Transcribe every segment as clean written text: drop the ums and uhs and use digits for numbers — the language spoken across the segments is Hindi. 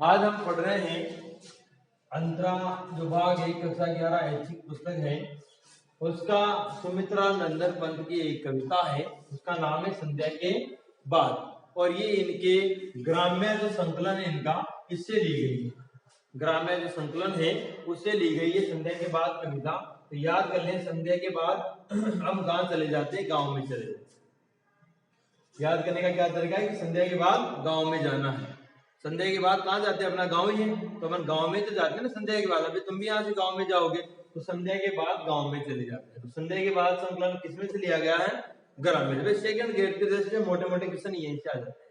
आज हम पढ़ रहे हैं अंतरा जो भाग 1 कक्षा 11 ऐच्छिक पुस्तक है उसका सुमित्रा नंदन पंत की एक कविता है। उसका नाम है संध्या के बाद और ये इनके ग्राम्य जो संकलन है इनका इससे ली गई है। ग्राम्य जो संकलन है उससे ली गई है संध्या के बाद कविता। तो याद कर लें संध्या के बाद हम गांव चले जाते हैं, गांव में चले जाते हैं। याद करने का क्या तरीका है कि संध्या के बाद गांव में जाना है। संध्या के बाद कहाँ जाते हैं? अपना गांव ही है तो अपन गांव में तो जाते हैं ना संध्या के बाद। अभी तुम भी यहाँ से गांव में जाओगे तो संध्या के बाद गांव में चले जाते हैं। तो संध्या के बाद संकलन किसमें से लिया गया है? ग्राम्य में। सेकंड गेट के दृष्टि से मोटे मोटे क्वेश्चन यहीं से आ जाते हैं,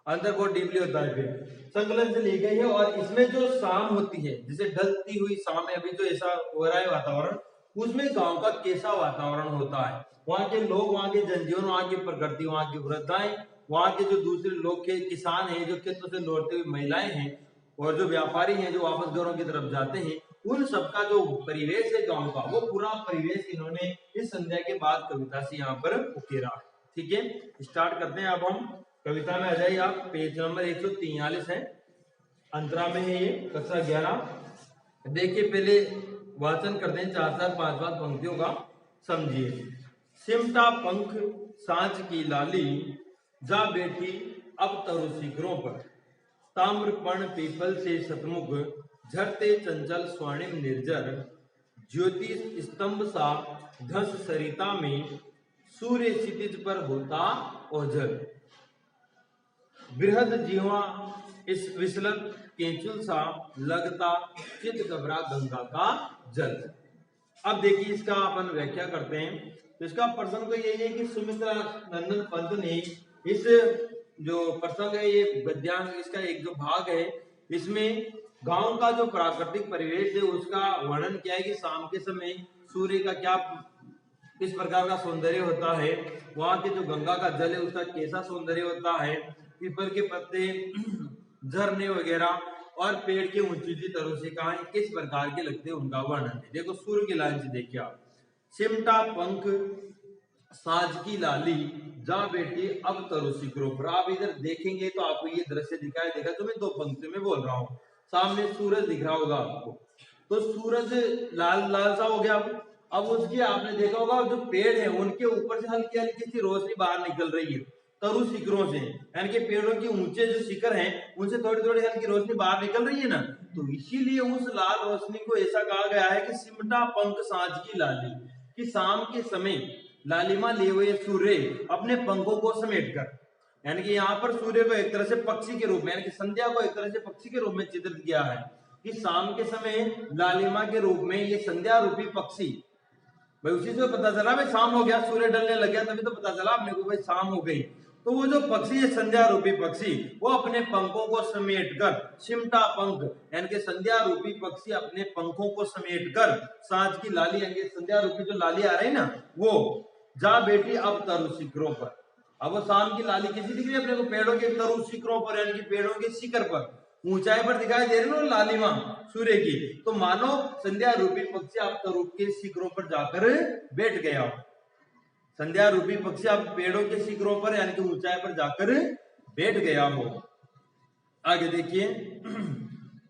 अंदर बहुत डीपली होता है। फिर संकलन से ली गई है और इसमें जो शाम होती है जैसे ढलती हुई शाम है, अभी जो ऐसा हो रहा है वातावरण, उसमें गांव का कैसा वातावरण होता है, वहां के लोग, वहां के जनजीवन, वहां की प्रकृति, वहां की वृद्धाएं, वहां के जो दूसरे लोग के किसान हैं, जो खेतों से लौटते हुए महिलाएं हैं और जो व्यापारी हैं जो वापस घरों की तरफ जाते हैं, उन सबका जो परिवेश है गांव का, वो पूरा परिवेश इन्होंने इस संध्या के बाद कविता से यहाँ पर उकेरा है। ठीक है, स्टार्ट करते हैं। अब हम कविता में आ जाइए, आप पेज नंबर 143 है, अंतरा में है ये, कक्षा 11। देखिए पहले वाचन करते हैं 4-4 5-5 पंक्तियों का, समझिए। सिमटा पंख सांझ की लाली, जा बैठी अब तरु शिखरों पर, ताम्रपर्ण पीपल से शतमुख, झरते चंचल स्वर्णिम निर्जर, ज्योति स्तंभ सा धस सरिता में, सूर्य क्षितिज पर होता ओझल, बृहद जीवा इस विसलत केंचुल सा, लगता चित घबरा गंगा का जल। अब देखिए इसका अपन व्याख्या करते हैं। तो इसका प्रसंग तो यही है कि सुमित्रा नंदन पंत ने इस जो प्रसंग है, ये गद्यांश इसका एक जो भाग है, इसमें गांव का जो प्राकृतिक परिवेश है उसका वर्णन किया है कि शाम के समय सूर्य का क्या किस प्रकार का सौंदर्य होता है, वहां के जो गंगा का जल है उसका कैसा सौंदर्य होता है, पीपल के पत्ते, झरने वगैरह और पेड़ के ऊंची ऊंची तरुशिकाएं किस प्रकार के लगते हैं उनका वर्णन है। देखो सूर्य की लाइन से देखिए आप, सिमटा पंख साज की लाली, जा बेटी अब तरु शिखरों पर। आप इधर देखेंगे तो आपको ये दृश्य दिखाई देगा, तो मैं 2 पंक्तियों में बोल रहा हूँ। सामने सूरज दिख रहा होगा आपको, तो सूरज लाल लाल सा हो गया। अब उसकी आपने देखा होगा जो पेड़ है उनके ऊपर से हल्की हल्की सी रोशनी बाहर निकल रही है तरु शिखरों से, यानी कि पेड़ों के ऊंचे जो शिखर हैं उनसे थोड़ी थोड़ी हल्की रोशनी बाहर निकल रही है ना, तो इसीलिए उस लाल रोशनी को ऐसा कहा गया है कि सिमटा पंख सांझ की लाली, कि शाम के समय लालिमा लिए हुए सूर्य अपने पंखों को समेटकर, यानी कि यहाँ पर सूर्य को एक तरह से पक्षी के रूप में, यानी कि संध्या को एक तरह से पक्षी के रूप में चित्रित किया है कि शाम के समय लालिमा के रूप में ये संध्या रूपी पक्षी, भाई उसी से पता चला भाई शाम हो गया, सूर्य ढलने लग गया, तभी तो पता चला अपने को भाई शाम हो गई। तो वो जो पक्षी है संध्या रूपी पक्षी, वो अपने पंखों को समेटकर, सिमटा पंख यानी कि संध्या रूपी पक्षी अपने पंखों को समेटकर सांझ की लाली, यानी कि संध्या रूपी जो लाली आ रही ना, वो जा बेटी अब तरु शिखरों पर। अब वो शाम की लाली कैसी दिख रही है अपने को? पेड़ों के तरु शिखरों पर, यानी कि पेड़ों के शिखर पर, ऊंचाई पर दिखाई दे रही है ना लालिमा सूर्य की। तो मानो संध्या रूपी पक्षी आप तरु के शिखरों पर जाकर बैठ गया हो। संध्या रूपी पक्षी आप पेड़ों के शिखरों पर यानी कि ऊंचाई पर जाकर बैठ गया हो। आगे देखिए,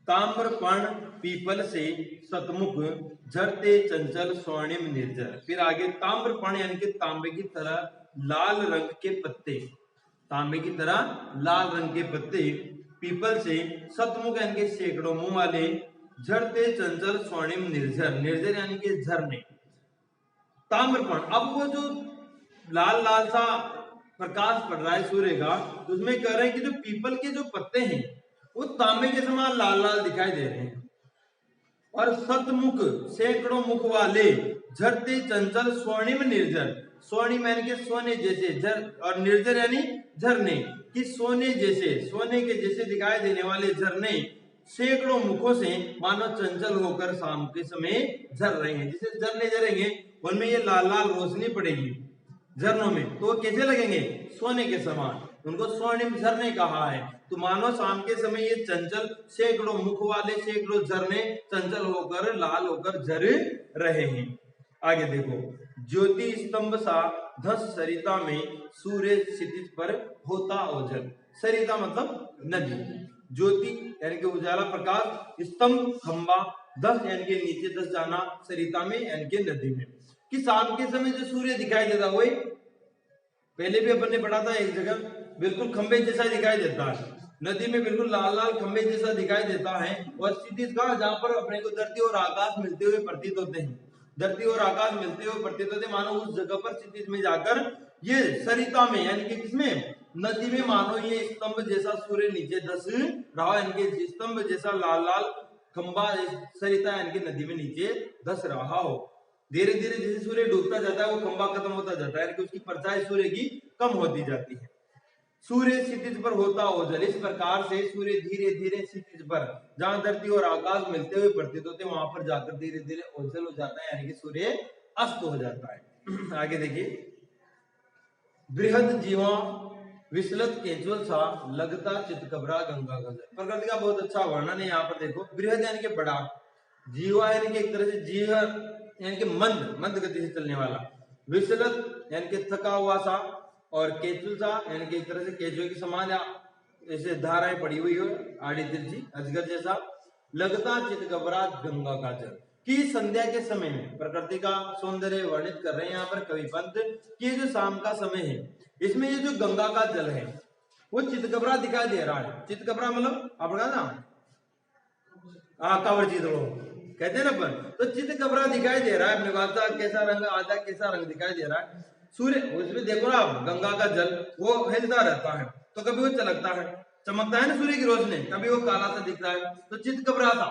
ताम्रपर्ण पीपल से शतमुख, झरते चंचल स्वर्णिम निर्जर। फिर आगे ताम्रपर्ण यानी कि तांबे की तरह लाल रंग के पत्ते, तांबे की तरह लाल रंग के पत्ते, पीपल से शतमुख यानी कि सैकड़ों मुंह वाले, झरते चंचल स्वर्णिम निर्जर, निर्जर यानी कि झरने, ताम्रपर्ण। अब वो जो लाल लाल सा प्रकाश पड़ रहा है सूर्य का, उसमें कह रहे हैं कि जो पीपल के जो पत्ते हैं वो तांबे के समान लाल लाल दिखाई दे रहे हैं, और शतमुख सैकड़ों मुख वाले, झरते चंचल स्वर्णिम निर्जर, स्वर्णिम यानी कि सोने जैसे, झर और निर्जर यानी झरने, कि सोने जैसे, सोने के जैसे दिखाई देने वाले झरने सैकड़ों मुखों से मानो चंचल होकर शाम के समय झर रहे हैं। जैसे झरने झरेंगे उनमें ये लाल लाल रोशनी पड़ेगी झरनों में, तो वो कैसे लगेंगे? सोने के समान, उनको स्वर्णिम झरने कहा है। तो मानो शाम के समय ये चंचल सैकड़ों मुख वाले सैकड़ों झरने चंचल होकर लाल होकर झर रहे हैं। आगे देखो, ज्योति स्तंभ सा धस सरिता में, सूर्य क्षितिज पर होता ओझल। सरिता मतलब नदी, ज्योति यानी कि उजाला प्रकाश, स्तंभ खंबा, दस यानी कि नीचे दस जाना, सरिता में यानी कि नदी में। कि शाम के समय जो सूर्य दिखाई देता वही पहले भी अपन ने पढ़ा था एक जगह, बिल्कुल खंबे जैसा दिखाई देता है, नदी में बिल्कुल लाल लाल खंबे जैसा दिखाई देता है। और स्थिति कहाँ, जहाँ पर अपने को धरती और आकाश मिलते हुए प्रतीत होते हैं, धरती और आकाश मिलते हुए प्रतीत होते, मानो उस जगह पर स्थिति में जाकर ये सरिता में यानी कि किसमें, नदी में, मानो ये स्तंभ जैसा सूर्य नीचे धस रहा, यानी कि स्तंभ जैसा लाल लाल खंबा सरिता यानी कि नदी में नीचे धस रहा हो। धीरे धीरे जैसे सूर्य डूबता जाता है वो खंबा खत्म होता जाता है, यानी कि उसकी परछाई सूर्य की कम होती जाती है। सूर्य क्षितिज पर होता ओझल, इस प्रकार से सूर्य धीरे धीरे क्षितिज पर, जहां धरती और आकाश मिलते हुए प्रतीत होते, वहां पर जाकर धीरे धीरे ओझल हो जाता है, यानी कि सूर्य अस्त हो जाता है। आगे देखिए, बृहद जीवा विचलत केंचुअल सा लगता चितकबरा गंगा का जल। प्रकृति का बहुत अच्छा वर्णन है यहाँ पर देखो। बृहद यानी कि बड़ा, जीवा यानी कि एक तरह से जीवा यानी कि मंद मंद गति से चलने वाला, विचलत यानी कि थका हुआ सा, और केचुल सा यानी कि एक तरह से केचुए के समान या ऐसे धाराएं पड़ी हुई हो आड़ी तिरछी अजगर जैसा, लगता चितकबरा गंगा का जल। कि संध्या के समय में प्रकृति का सौंदर्य वर्णित कर रहे हैं यहाँ पर कवि पंत, कि जो शाम का समय है इसमें ये जो गंगा का जल है वो चितकबरा दिखाई दे रहा है। चितकबरा मतलब आपका ना कावर चितड़ो कहते हैं ना अपन, तो चितकबरा दिखाई दे रहा है अपने को, आधा कैसा रंग आधा कैसा रंग दिखाई दे रहा है। सूर्य उसमें देखो ना आप, गंगा का जल वो हिलता रहता है, तो कभी वो चलकता है, चमकता है ना सूर्य की रोशनी, कभी वो काला सा दिखता है, तो चितकबरा था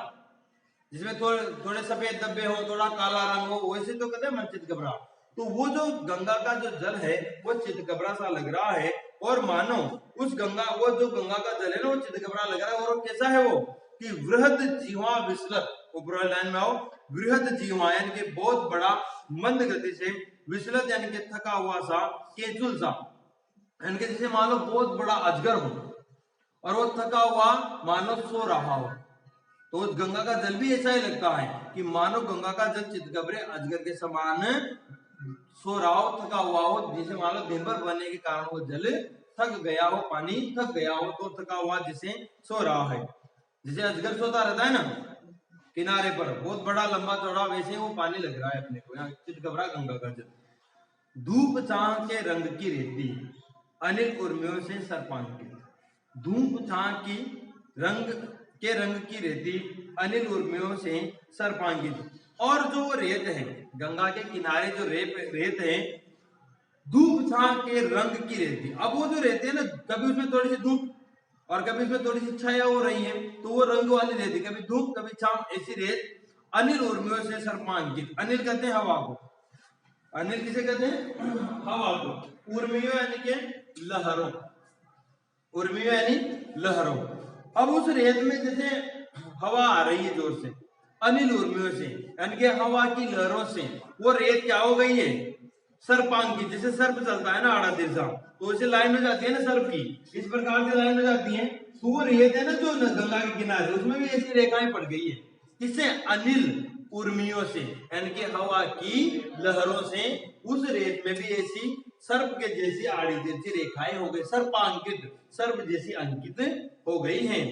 जिसमें थोड़े थोड़े सफेद धब्बे हो, थोड़ा काला रंग हो, वैसे तो कहते हैं मन चितकबरा। तो वो जो गंगा का जो जल है वो चितकबरा सा लग रहा है, और मानो उस गंगा, वो जो गंगा का जल है ना वो चितकबरा लग रहा है। और कैसा है वो, कि वृहद जीवा विचलत, ऊपर लाइन में आओ, वृहद जीवा यानी कि बहुत बड़ा, मंद गति से, विचलत यानी कि थका हुआ सा, केचुल सा यानी कि जैसे मान लो बहुत बड़ा अजगर हो और वो थका हुआ मानो सो रहा हो, तो उस गंगा का जल भी ऐसा ही लगता है कि मानो गंगा का जल चितकबरे अजगर के समान सो रहा हो, थका हुआ हो, जैसे मान लो दिन भर बनने के कारण वो जल थक गया हो, पानी थक गया हो, तो थका हुआ जिसे सो रहा है, जैसे अजगर सोता रहता है ना किनारे पर बहुत बड़ा लंबा चौड़ा, वैसे वो पानी लग रहा है अपने को यहाँ चितकबरा गंगा का जल। धूप छां के रंग की रेती अनिल उर्मियों से सर्पांकित, धूप छां की रंग की रेती अनिल उर्मियों से सर्पांकित। और जो रेत है गंगा के किनारे जो रेत है, धूप छां के रंग की रेती, अब वो जो रेत है ना कभी उसमें थोड़ी सी धूप और कभी उसमें थोड़ी सी छाया हो रही है, तो वो रंग वाली रेती, कभी धूप कभी छां, ऐसी रेत अनिल उर्मियों से सर्पांकित। अनिल कहते हैं हवा को, अनिल किसे कहते हैं, हवा को, उर्मियों यानी कि लहरों, उर्मियों यानी लहरों। अब उस रेत में जैसे हवा आ रही है जोर से, अनिल उर्मियों से यानी कि हवा की लहरों से वो रेत क्या हो गई है, सर्पांकित, जैसे सर्प चलता है ना आड़ा तिरछा, तो ऐसे लाइन हो जाती है ना सर्प की, इस प्रकार से लाइन हो जाती है, तो वो रेत है ना जो गंगा के किनारे उसमें भी ऐसी रेखाएं पड़ गई है, किससे, अनिल उर्मियों से यानी कि हवा की लहरों से उस रेत में भी ऐसी सर्प के जैसी आड़ी तिरछी रेखाएं हो गई, सर्पांकित, सर्प जैसी अंकित हो गई हैं।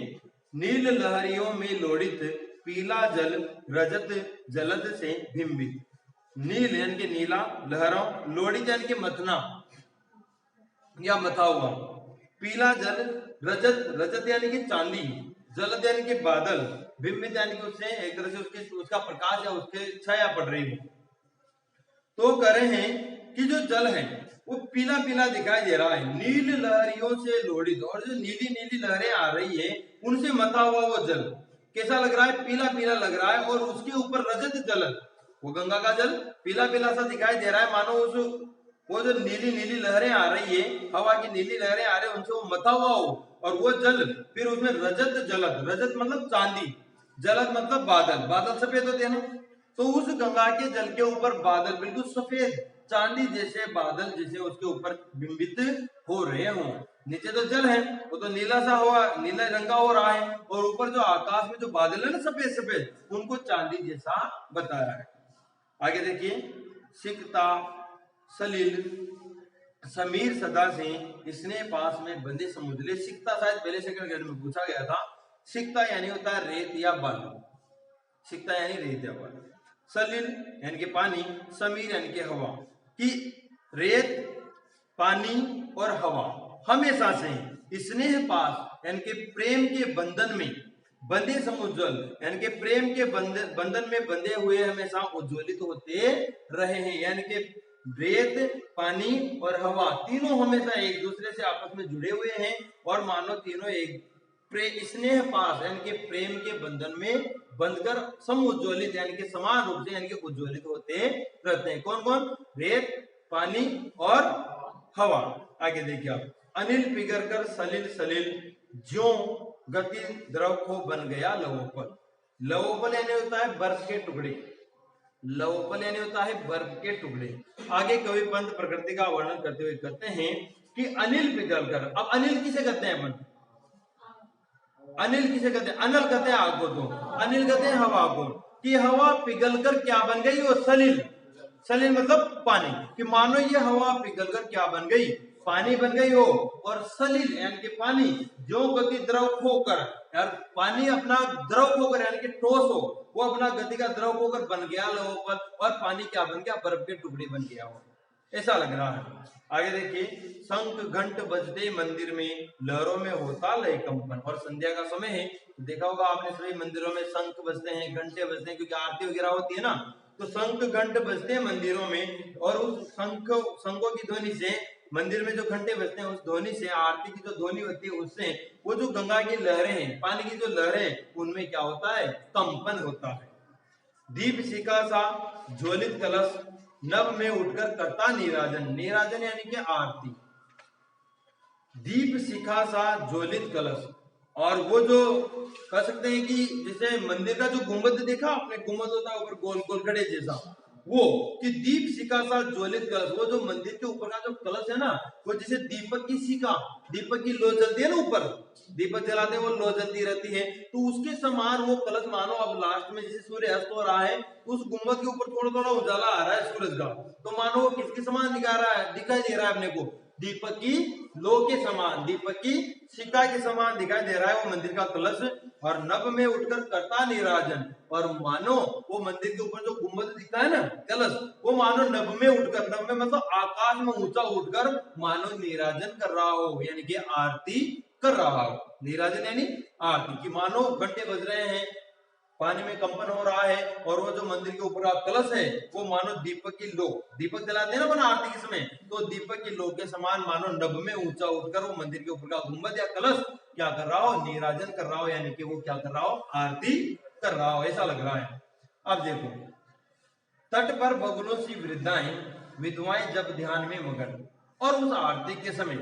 नील लहरियों में लोड़ित पीला जल रजत जलद से बिंबित, नील यानी कि नीला, लहरों, लोड़ित यानी कि मथना या मथा हुआ, पीला जल, रजत, रजत यानी कि चांदी, जलद यानी कि बादल, बिंबित यानी कि उससे एक तरह से उसके उसका प्रकाश या उसके छाया पड़ रही हो। तो कह रहे हैं कि जो जल है वो पीला पीला दिखाई दे रहा है, नील लहरियों से लोड़ित, और जो नीली नीली लहरें आ रही है उनसे मथा हुआ वो जल कैसा लग रहा है, पीला पीला लग रहा है, और उसके ऊपर रजत जल, वो गंगा का जल पीला पीला सा दिखाई दे रहा है, मानो उस वो जो नीली नीली लहरें आ रही है, हवा की नीली लहरें आ रही है, उनसे वो मथा हुआ हो, और वो जल फिर उसमें रजत जलद, रजत मतलब चांदी, जलद मतलब बादल, बादल सफेद होते हैं ना, तो उस गंगा के जल के ऊपर बादल बिल्कुल सफेद चांदी जैसे बादल जैसे उसके ऊपर बिंबित हो रहे हों। नीचे तो जल है वो तो नीला सा हुआ, नीला रंग का हो रहा है, और ऊपर जो आकाश में जो बादल है ना सफेद सफेद, उनको चांदी जैसा बताया है। आगे देखिए, सिकता सलील समीर सदा से इसने पास में बंदे समुद्र, सिकता शायद पहले सेकंड ग्रेड में पूछा गया था, सिकता यानी होता है रेत या बालू, सिकता यानी रेत या बालू। सलिल यानी कि पानी, समीर यानी कि हवा। कि रेत, पानी और हवा हमेशा से स्नेह पास यानी कि प्रेम के बंधन में बंधे समुज्वल यानी कि प्रेम के बंधन में बंधे हुए हमेशा उज्ज्वलित होते रहे हैं। यानी कि रेत, पानी और हवा तीनों हमेशा एक दूसरे से आपस में जुड़े हुए हैं और मानो तीनों एक स्नेह पास यानी कि प्रेम के बंधन में बंधकर समुज्वलित यानी कि समान रूप से यानी कि उज्ज्वलित होते रहते हैं। कौन कौन? रेत, पानी और हवा। आगे देखिए आप, अनिल पिघलकर सलिल सलिल, ज्यों गति द्रव को बन गया लवोपल। लवोपल यानी होता है बर्फ के टुकड़े, लवोपल यानी होता है बर्फ के टुकड़े। आगे कवि पंत प्रकृति का वर्णन करते हुए कहते हैं कि अनिल पिघलकर, अब अनिल किसे कहते हैं अपन? अनिल किसे कहते हैं? अनल कहते हैं आग को, तो अनिल कहते हैं हवा को। कि हवा पिघलकर क्या बन गई? वो सलिल, सलिल मतलब पानी। कि मानो ये हवा पिघलकर क्या बन गई? पानी बन गई हो। और सलिल यानी कि पानी जो गति द्रव खोकर, यार पानी अपना द्रव खोकर यानी कि ठोस हो, वो अपना गति का द्रव खोकर बन गया लवोपल, और पानी क्या बन गया? बर्फ के टुकड़े बन गया हो, ऐसा लग रहा है। आगे देखिए, शंख घंट बजते मंदिर में, लहरों में होता लय कंपन। और संध्या का समय है, देखा होगा आपने सभी मंदिरों में शंख बजते हैं, घंटे बजते हैं, क्योंकि आरती वगैरह होती है ना। तो शंख घंट बजते हैं मंदिरों में, और उस शंखों की ध्वनि से, मंदिर में जो घंटे बजते हैं उस ध्वनि से, आरती की जो ध्वनि होती है उससे, वो जो गंगा की लहरें हैं, पानी की जो लहरें, उनमें क्या होता है? कंपन होता है। दीप शिखा सा ज्वलित कलश, नभ में उठकर करता नीराजन। नीराजन यानी कि आरती। दीप शिखा सा ज्वलित कलश, और वो जो कह सकते हैं कि जैसे मंदिर का जो गुंबद देखा आपने, गुंबद होता है ऊपर गोल गोल घड़े जैसा, वो कि दीप शिखा सा ज्वलित कलश, वो जो मंदिर के ऊपर का जो कलश है ना, वो जैसे दीपक की शिखा, दीपक की लो जलती है ना, ऊपर दीपक जलाते हैं वो लो जलती रहती है, तो उसके समान वो कलश मानो अब लास्ट में जैसे सूर्य अस्त हो रहा है, उस गुंबद के ऊपर थोड़ा थोड़ा उजाला आ रहा है सूरज का, तो मानो वो किसके समान दिखा रहा है? दिखाई दे रहा है अपने को दीपक की लो के समान, दीपक की शिखा के समान दिखाई दे रहा है वो मंदिर का कलश। और नभ में उठकर करता नीराजन, और मानो वो मंदिर के ऊपर जो गुंबद दिखता है ना कलश, वो मानो नभ में उठकर, नभ में मतलब आकाश में ऊंचा उठकर मानो नीराजन कर रहा हो, यानी कि आरती कर रहा हो। नीराजन यानी आरती। की मानो घंटे बज रहे हैं, पानी में कंपन हो रहा है, और वो जो मंदिर के ऊपर का कलश है वो मानो दीपक की लो, दीपक जलाते हैं ना बना आरती के समय, तो दीपक की लो के समान मानो नभ में ऊंचा उठकर वो मंदिर के ऊपर का गुंबद या कलश क्या कर रहा हो? नीराजन कर रहा हो, यानी कि वो क्या कर रहा हो? आरती कर रहा हो, ऐसा लग रहा है। अब देखो, तट पर बगुलों सी वृद्धाएं, विधवाएं जब ध्यान में मगन। और उस आरती के समय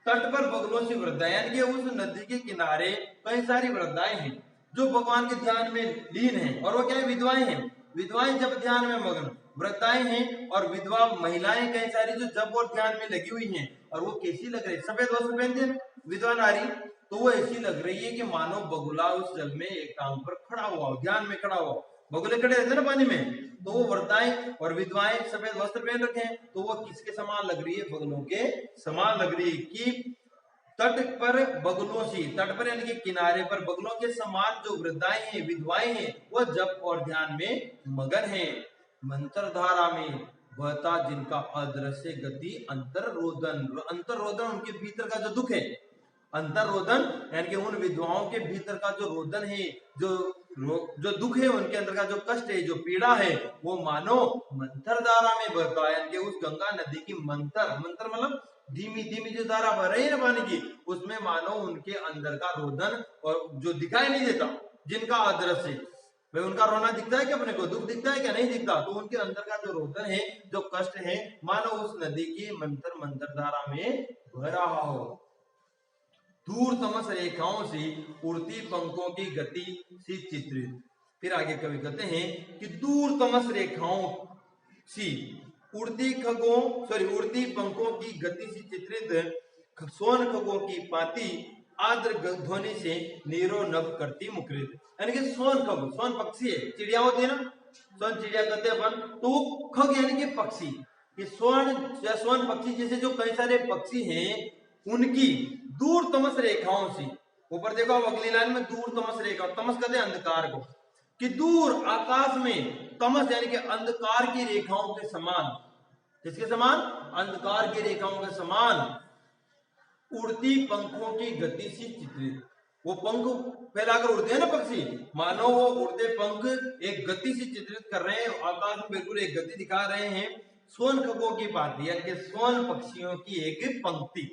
तट पर बगुलों सी वृद्धाएं, यानी कि उस नदी के किनारे कई सारी वृद्धाएं हैं जो भगवान के ध्यान में लीन हैं, और वो क्या है? विधवाएं हैं। विधवाएं जब ध्यान में मगन, वृद्धाएं हैं और विधवा महिलाएं कई सारी जो जब और ध्यान में लगी हुई हैं। और वो कैसी लग रही है? सफेद वस्त्र पहनते हैं विधवा नारी, तो वो ऐसी लग रही है कि मानो बगुला उस जल में एक टांग पर खड़ा हुआ हो, ध्यान में खड़ा हुआ। बगुले खड़े रहते हैं ना पानी में, तो वो वृद्धाएं और विधवाएं सफेद वस्त्र पहन रखे हैं, तो वो किसके समान लग रही है? बगुलों के समान लग रही है। कि तट पर बगुलों सी, तट पर यानी कि किनारे पर बगुलों के समान जो वृद्धाएं हैं, विधवाएं हैं, वो जप और ध्यान में मगन हैं। मंत्र धारा में बहता जिनका अदृश्य गति अंतर्रोदन, अंतर्रोदन उनके भीतर का जो दुख है, अंतर्रोदन यानी कि उन विधवाओं के भीतर का जो रोदन है, जो दुख है, उनके अंदर का जो कष्ट है, जो पीड़ा है, वो मानो मंत्र धारा में बहता है। यानी कि उस गंगा नदी की मंत्र, मंत्र मतलब धीमी धीमी जो धारा बह रही है ना पानी की, उसमें मानो उनके अंदर का रोदन, और जो दिखाई नहीं देता, जिनका अदृश्य, भाई उनका रोना दिखता है क्या अपने को? दुख दिखता है क्या? नहीं दिखता। तो उनके अंदर का जो रोदन है, जो कष्ट है, मानो उस नदी की मंत्र धारा में बह रहा हो। दूर तमस रेखाओं से उड़ती पंखों की गति सी चित्रित। फिर आगे कवि कहते हैं कि दूर तमस रेखाओं सी उड़ती पंखों की गति सी चित्रित, सोन खगों की पाती आर्द्र ध्वनि से नीरो नभ करती मुखरित। यानी कि सोन खग, सोन पक्षी है, चिड़िया होती है ना, सोन चिड़िया कहते हैं अपन, तो वो खग यानी कि पक्षी, ये सोन पक्षी जैसे जो कई सारे पक्षी हैं, उनकी दूर तमस रेखाओं से, ऊपर देखो अब अगली लाइन में दूर तमस रेखा, तमस कहते हैं अंधकार को, कि दूर आकाश में तमस यानी कि अंधकार की रेखाओं के समान, किसके समान? अंधकार की रेखाओं के समान उड़ती पंखों की गति से चित्रित। वो पंख फैलाकर उड़ते हैं ना पक्षी, मानो वो उड़ते पंख एक गति से चित्रित कर रहे हैं, आकाश में बिल्कुल एक गति दिखा रहे हैं। सोन खगों की भांति यानी कि सोन पक्षियों की एक पंक्ति,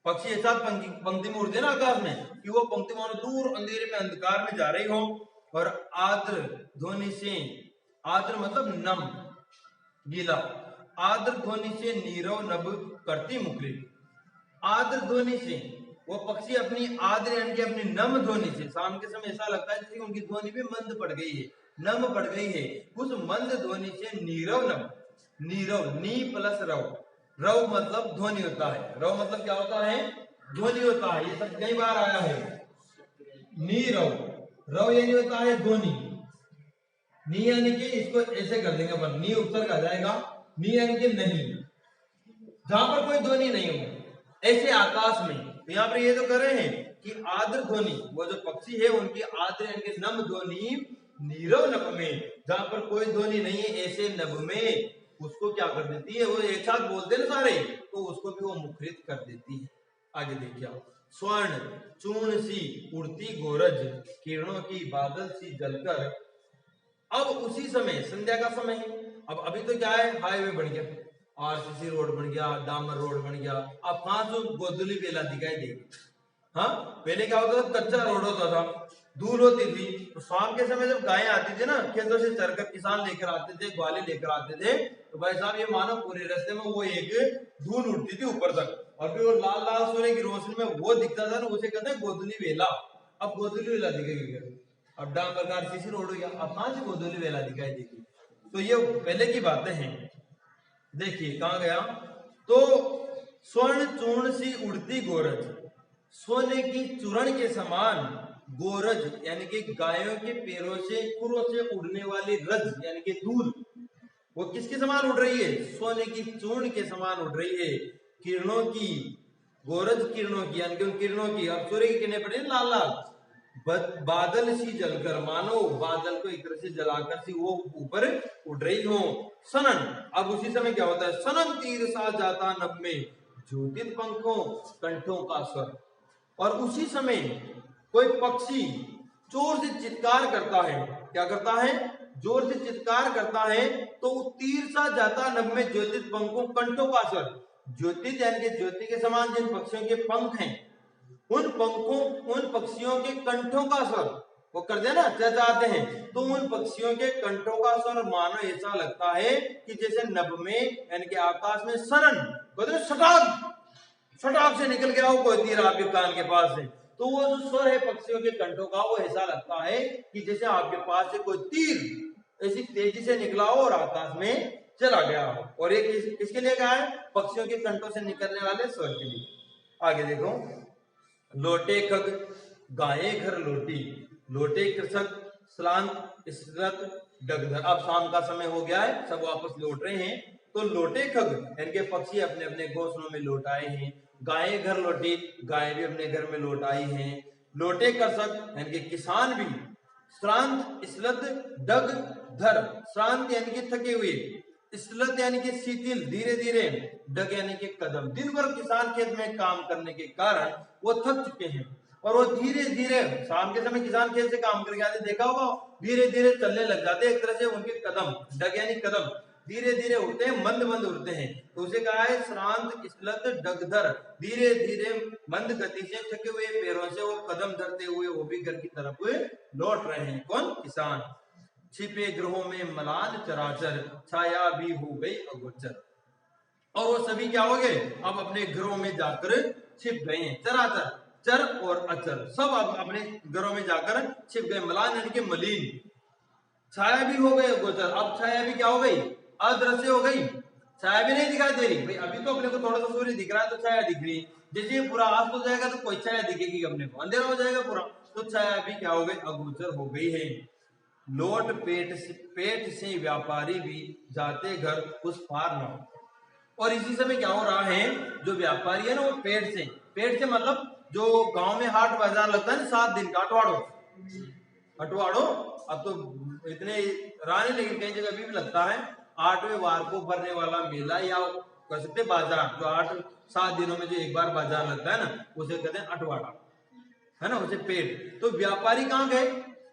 पक्षी एक साथ पंक्ति में उड़ते हैं ना आकाश में, कि वो पंक्ति मानो दूर अंधेरे में अंधकार में जा रही हो। और आर्द्र ध्वनि से, आर्द्र मतलब नम गीला, आर्द्र ध्वनि से नीरव नभ करती मुखरित। आर्द्र ध्वनि से वो पक्षी अपनी आर्द्र यानी कि अपनी नम ध्वनि से, शाम के समय ऐसा लगता है जैसे उनकी ध्वनि भी मंद पड़ गई है, नम पड़ गई है, उस मंद ध्वनि से नीरव नभ, नीरव नी प्लस रव, रव मतलब ध्वनि होता है, रव मतलब क्या होता है? ध्वनि होता है, ये सब कई बार आया है। नीरव, रव यानी होता है ध्वनि, नी यानी कि इसको ऐसे कर देंगे अपन, नी उपसर्ग आ जाएगा, नी यानी कि नहीं, जहां पर कोई ध्वनि नहीं हो, ऐसे आकाश में। तो यहाँ पर ये तो कर रहे हैं कि आर्द्र ध्वनि, वो जो पक्षी है उनकी आर्द्र यानी कि नम ध्वनि नीरव नभ में, जहां पर कोई ध्वनि नहीं है ऐसे नभ में उसको क्या कर देती है? वो एक साथ बोलते ना सारे, तो उसको भी वो मुखरित कर देती है। आगे देखिए, स्वर्ण चूर्ण सी उड़ती गोरज, किरणों की बादल सी जलकर। अब उसी समय संध्या का समय है, अब अभी तो क्या है, हाईवे बन गया, आरसीसी रोड बन गया, डामर रोड बन गया, अब कहां से गोदुली बेला दिखाई देगी। हाँ, पहले क्या होता था, कच्चा रोड होता था, धूल होती थी, तो शाम के समय जब गायें आती थी ना खेतों से चरकर, किसान लेकर आते थे, ग्वाले लेकर आते थे, तो भाई साहब ये मानो पूरे रास्ते में वो एक धूल उठती थी ऊपर तक, और फिर वो लाल लाल सूर्य की रोशनी में वो दिखता था ना, उसे कहते हैं गोदुली वेला। अब गोदुली वेला दिखेगी, अब डामर का आरसीसी रोड हो गया, अब कहां से गोदुली वेला दिखाई देगी। तो ये पहले की बातें हैं। देखिए कहां गया, तो स्वर्ण चूर्ण सी उड़ती गोरज, सोने की चूर्ण के समान गोरज यानी कि गायों के पैरों से, खुरों से उड़ने वाली रज यानी कि धूल, वो किसके समान उड़ रही है? सोने की चूर्ण के समान उड़ रही है। किरणों की, गोरज किरणों की यानी कि उन किरणों की, अब सूर्य की किरणें पड़ी लाल लाल, बादल सी जलकर, मानो बादल को एक तरह से जलाकर सी वो ऊपर उड़ रही हो। सनन, अब उसी समय क्या होता है, सनन तीर सा जाता नभ में, ज्योतित पंखों कंठों का स्वर। और उसी समय कोई पक्षी जोर से चित्कार करता है, क्या करता है? जोर से चित्कार करता है, तो तीर सा जाता नभ में, ज्योतित पंखों कंठों का स्वर। ज्योतित यानी कि ज्योति के समान जिन पक्षियों के पंख हैं, उन पंखों, उन पक्षियों के कंठों का स्वर, वो कर दे ना चहचहाते हैं, तो उन पक्षियों के कंठों का स्वर मानो ऐसा लगता है कि जैसे नभ में यानी कि आकाश में सनन, बोलते सटाक सटाक से निकल गया हो कोई तीर आपके कान के पास से, तो वो जो स्वर है पक्षियों के कंठों का, वो ऐसा लगता है कि जैसे आपके पास से कोई तीर ऐसी तेजी से निकला हो और आकाश में चला गया हो। और ये किसके लिए कहा है? पक्षियों के कंठों से निकलने वाले स्वर के लिए। आगे देखो, लोटे खग गाये घर लोटी, लोटे कृषक श्रांत स्रत डगधर। अब शाम का समय हो गया है, सब वापस लौट रहे हैं, तो लोटे खग यानी कि पक्षी अपने अपने घोंसलों में लौट आए हैं। गायें घर लौटी, गाय भी अपने घर में लौट आई हैं। लोटे कृषक यानी कि किसान भी, श्रांत स्लत डग धर, श्रांत यानी कि थके हुए, स्लत यानी कि शिथिल धीरे धीरे, डग यानी कि कदम, दिन भर किसान खेत में काम करने के कारण वो थक चुके हैं, और वो धीरे धीरे, शाम के समय किसान खेत से काम करके आते देखा होगा, धीरे धीरे चलने लग जाते, एक तरह से उनके कदम, डग यानी कदम, धीरे धीरे उड़ते हैं, मंद मंद उड़ते हैं, तो उसे कहा है श्रांत स्लत डगधर, धीरे धीरे मंद गति से थके हुए पैरों से वो कदम धरते हुए वो भी घर की तरफ लौट रहे हैं। कौन? किसान। छिपे ग्रहों में मलान चराचर, छाया भी हो गई अगोचर। और वो सभी क्या हो गए? अब अपने घरों में जाकर छिप गए हैं। चराचर, चर और अचर, सब अब अपने घरों में जाकर छिप गए। मलान यानी कि मलिन, छाया भी हो गई अगोचर, अब छाया भी क्या हो गई? अदृश्य हो गई, छाया भी नहीं दिखाई दे रही। भाई अभी तो अपने को थोड़ा सा सूर्य दिख रहा है तो छाया दिख रही है, जैसे पूरा आज हो जाएगा तो कोई छाया दिखेगी अपने को, अंधेरा हो जाएगा पूरा, तो छाया भी क्या हो गई? अगोचर हो गई है। लोट पेट से व्यापारी भी जाते घर उस पार न। और इसी समय क्या हो रहा है, जो व्यापारी है ना वो पेट से मतलब जो गांव में हाट बाजार लगता है ना 7 दिन का, अठवाड़ो अब तो इतने रहा नहीं, लेकिन कई जगह अभी भी लगता है। 8वें वार को भरने वाला मेला या कह सकते बाजार, जो 8-7 दिनों में जो एक बार बाजार लगता है ना, उसे कहते हैं अठवाड़ा, है ना, उसे पेट। तो व्यापारी कहाँ गए?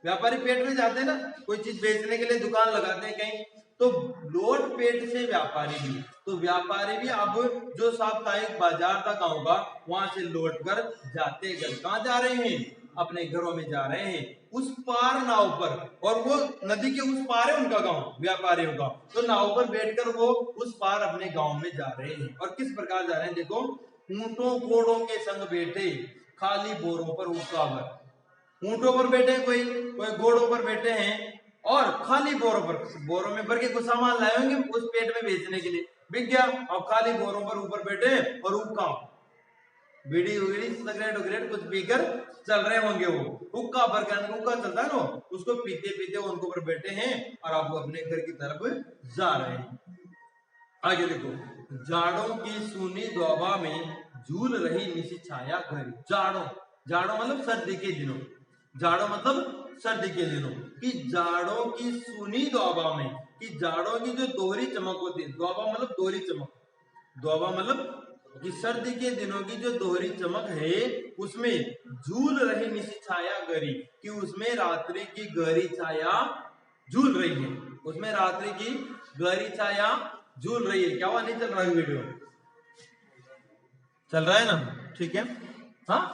व्यापारी पेट में जाते हैं ना, कोई चीज बेचने के लिए दुकान लगाते हैं कहीं, तो लोट पेट से व्यापारी भी, तो व्यापारी भी अब जो साप्ताहिक बाजार था गांव का, वहां से लौट कर जाते घर कहाँ जा रहे हैं? अपने घरों में जा रहे हैं, उस पार नाव पर, और वो नदी के उस पार है उनका गांव व्यापारियों का, तो नाव पर बैठकर वो उस पार अपने गांव में जा रहे हैं। और किस प्रकार जा रहे हैं? देखो, ऊंटों घोड़ों के संग बैठे, खाली बोरों पर उकाबर। ऊंटों पर बैठे कोई घोड़ों पर बैठे हैं, और खाली बोरों में भर के कुछ सामान लाए होंगे उस पेट में बेचने के लिए, बिक गया, और खाली बोरों पर ऊपर बैठे और हुक्का बीड़ी उगड़ी सिगरेट उगरेट कुछ पीकर चल रहे होंगे। वो हुक्का भर के हुक्का चलता है ना, उसको पीते पीते उनको पर बैठे हैं और आप अपने घर की तरफ जा रहे हैं। आगे देखो, जाड़ों की सूनी दोबा में झूल रही निशी छाया घरी। जाड़ों मतलब सर्दी के दिनों, जाड़ों मतलब सर्दी के दिनों कि जाड़ों की सूनी दोबा में, कि जाड़ों की जो दोहरी चमक होती है, दोबा मतलब दोहरी चमक, दोबा मतलब कि सर्दी के दिनों की जो दोहरी चमक है उसमें झूल रही निशी छाया गहरी, कि उसमें रात्रि की गहरी छाया झूल रही है, उसमें रात्रि की गहरी छाया झूल रही है। क्या हुआ? नहीं चल रहा है वीडियो? चल रहा है ना? ठीक है। हाँ,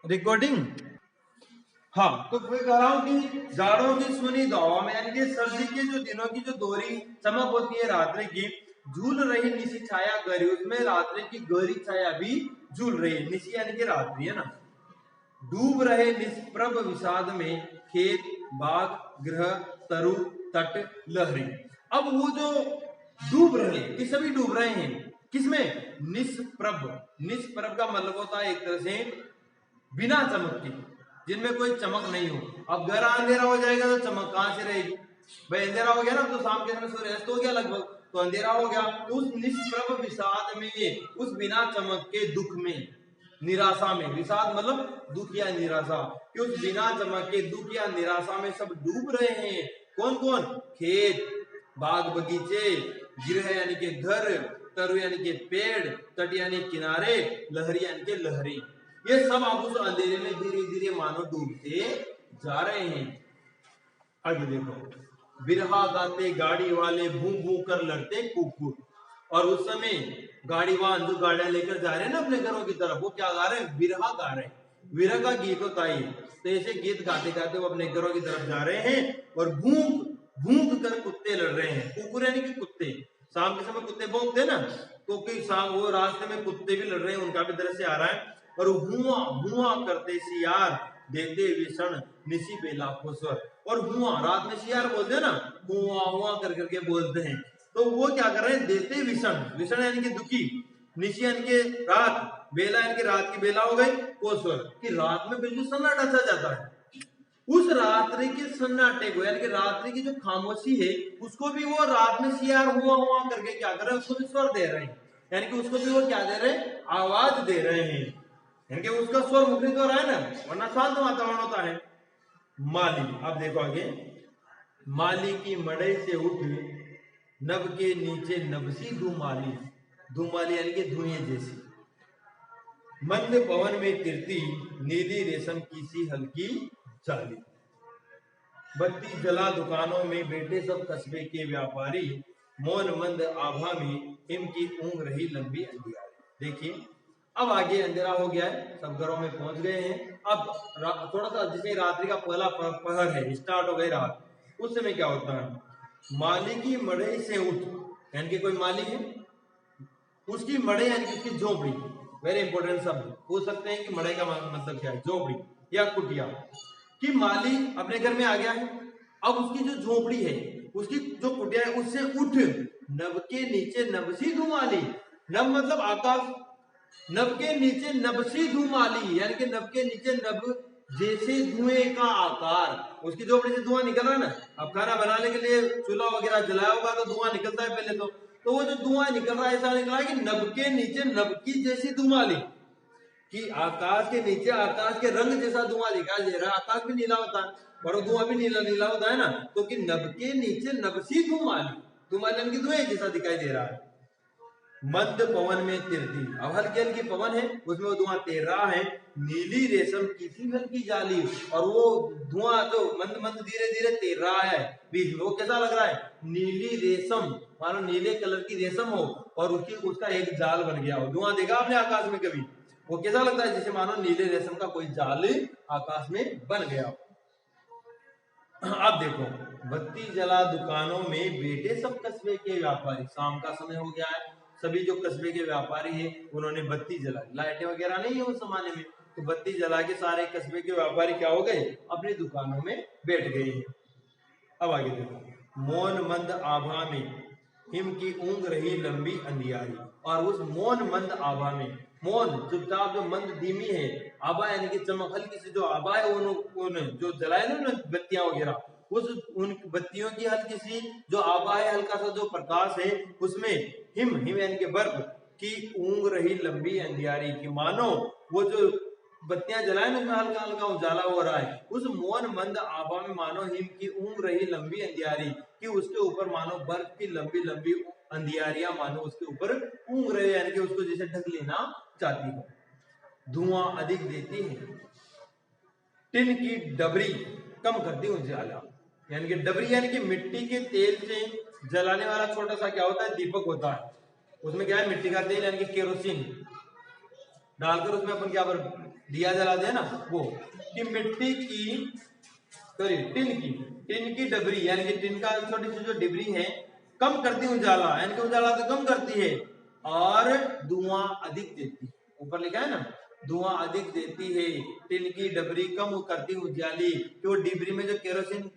रिकॉर्डिंग। हाँ, तो मैं कह रहा हूं कि जाड़ों की सुनी दवा में, यानी कि सर्दी के जो दिनों की जो दोहरी चमक होती है रात्रि की, झूल रही निशी छाया गहरी, उसमें रात्रि की गहरी छाया भी झूल रही है। निशी यानी कि रात्रि है ना। डूब रहे निष्प्रभ विषाद में खेत बाग गृह तरु तट लहरी। अब वो जो डूब रहे, ये सभी डूब रहे हैं किसमें? निष्प्रभ। निष्प्रभ का मतलब होता है एक तरह से बिना चमक के, जिनमें कोई चमक नहीं हो। अब गहरा अंधेरा हो जाएगा तो चमक कहां से रहेगी? भाई अंधेरा हो गया ना, तो शाम के समय सूर्यास्त हो गया लगभग, तो अंधेरा हो गया। तो उस निष्प्रभ विषाद में, उस बिना चमक के दुख में, निराशा में, विषाद मतलब दुख या निराशा, कि उस बिना चमक के दुख या निराशा में सब डूब रहे हैं। कौन कौन? खेत बाग बगीचे, गृह यानी के घर, तरु यानी के पेड़, तट यानी किनारे, लहरी यानी के लहरी, ये सब आप उस अंधेरे में धीरे धीरे मानो डूबते जा रहे हैं। आगे देखो, बिरहा गाते गाड़ी वाले भू भू कर लड़ते कुकुर। और उस समय गाड़ी वाहन जो गाड़ियां लेकर जा रहे हैं ना अपने घरों की तरफ, वो क्या गा रहे हैं? बिरहा गा रहे हैं। बिरहा का गीत होता है, तो ऐसे गीत गाते गाते वो अपने घरों की तरफ जा रहे हैं, और भूख भूख कर कुत्ते लड़ रहे हैं। कुकुर यानी कि कुत्ते, शाम के समय कुत्ते भौंकते ना, तो शाम वो रास्ते में कुत्ते भी लड़ रहे हैं, उनका भी दृश्य आ रहा है। और हुआ हुआ करते सियार देते विषण निशी बेला को स्वर। और हुआ रात में सियार बोलते हैं ना, हुआ हुआ कर करके बोलते हैं, तो वो क्या कर रहे हैं? देते विषण, विषण यानी कि दुखी, निशी यानी कि रात, बेला यानी कि रात की बेला हो गई, को स्वर, कि रात में बिल्कुल सन्नाटा सा जाता है। उस रात्रि के सन्नाटे को, यानी कि रात्रि की जो खामोशी है, उसको भी वो रात में सियार हुआ हुआ करके क्या कर रहे हैं? उसको भी स्वर दे रहे हैं, यानी कि उसको भी वो क्या दे रहे हैं? आवाज दे रहे हैं, यानी कि उसका स्वर मुखरित हो रहा है ना, वरना शांत वातावरण होता है। माली, अब देखो आगे, माली की मड़ई से उठ नभ के नीचे नभसी धुमाली। धुमाली यानी कि धुएं जैसी, मंद पवन में तिरती नीली रेशम की सी हल्की जाली। बत्ती जला दुकानों में बैठे सब कस्बे के व्यापारी, मौन मंद आभा में इनकी ऊँग रही लंबी अंधियारी। देखिए, अब आगे अंधेरा हो गया है, सब घरों में पहुंच गए हैं। अब थोड़ा सा जैसे रात्रि का पहला पहर है, स्टार्ट हो गई रात, उस समय क्या होता है? माली की मड़ई से उठ, यानी कि कोई माली है, उसकी मड़ई यानी कि उसकी झोपड़ी, वेरी इंपॉर्टेंट शब्द, पूछ सकते हैं कि मड़ई का मतलब क्या है? झोपड़ी या कुटिया। कि माली अपने घर में आ गया है, अब उसकी जो झोपड़ी है, उसकी जो कुटिया है, उससे उठ नभ के नीचे नभसी धुमाली। नभ मतलब आकाश, नभ के नीचे नभसी धुमाली, यानी कि नभ के नीचे नभ जैसे धुएं का आकार, उसकी झोपड़ी से धुआं निकल रहा है ना। अब खाना बनाने के लिए चूल्हा वगैरह जलाया होगा तो धुआं निकलता है पहले तो तो वो जो धुआं निकल रहा है ऐसा निकल रहा है कि नभ के नीचे नभकी जैसी धुआं कि आकाश के नीचे आकाश के रंग जैसा धुआं दिखाई दे रहा है। आकाश भी नीला होता है और धुआं भी नीला नीला होता है ना, तो कि नभ के नीचे नभसी धुआं की धुएं जैसा दिखाई दे रहा है। मंद पवन में तिरती, अब हल्की हल्की पवन है उसमें वो धुआं तैर रहा है। नीली रेशम की सी हल्की जाली, और वो धुआं जो मंद मंद धीरे धीरे तैर रहा है बीच में, वो कैसा लग रहा है? नीली रेशम, मानो नीले कलर की रेशम हो और उसका एक जाल बन गया हो। धुआं देखा आपने आकाश में कभी? वो कैसा लगता है? जैसे मानो नीले रेशम का कोई जाल आकाश में बन गया हो। अब देखो, बत्ती जला दुकानों में बैठे सब कस्बे के व्यापारी। शाम का समय हो गया है, सभी जो कस्बे के व्यापारी हैं उन्होंने बत्ती जलाई। लाइटें वगैरह नहीं है उस जमाने में, तो बत्ती जला के सारे कस्बे के व्यापारी क्या हो गए? अपनी दुकानों में बैठ गए हैं। अब आगे देखो, मौन मंद आभा में हिम की ऊँग रही लंबी अंधियारी। और उस मौन मंद आभा में, मौन चुपचाप जो मंद धीमी है, आभा यानी कि चमक, हल्की सी जो आभा है उन्होंने जो जलाए ना बत्तियां वगैरह, उन बत्तियों की हल्की सी जो आभा है, हल्का सा जो प्रकाश है, उसमें हिम यानी कि बर्फ की ऊँग रही लंबी अंधियारी की, मानो वो जो बत्तियां जलाए ना उसमें हल्का हल्का उजाला हो रहा है। उस मौन मंद आभा में मानो हिम की ऊँग रही लंबी अंधियारी कि उसके ऊपर मानो बर्फ की लंबी लंबी अंधियारियां मानो उसके ऊपर ऊँग रहे, यानी कि उसको जैसे ढक लेना चाहती हो। धुआं अधिक देती है टिन की डबरी, कम करती उजाला। यानी कि डबरी यानी कि मिट्टी के तेल से जलाने वाला छोटा सा क्या होता है? दीपक होता है। उसमें क्या है? मिट्टी का तेल यानी कि केरोसिन डालकर उसमें अपन क्या दिया जलाते हैं ना, वो कि मिट्टी की सॉरी टिन की डबरी यानी कि टिन का छोटी सी जो डिबरी है कम करती उजाला, यानी कि उजाला तो कम करती है और धुआं अधिक देती है। ऊपर लिखा है ना, धुआं अधिक देती है टिन की डबरी कम करती उजाली, कि वो डिबरी में जो केरोसिन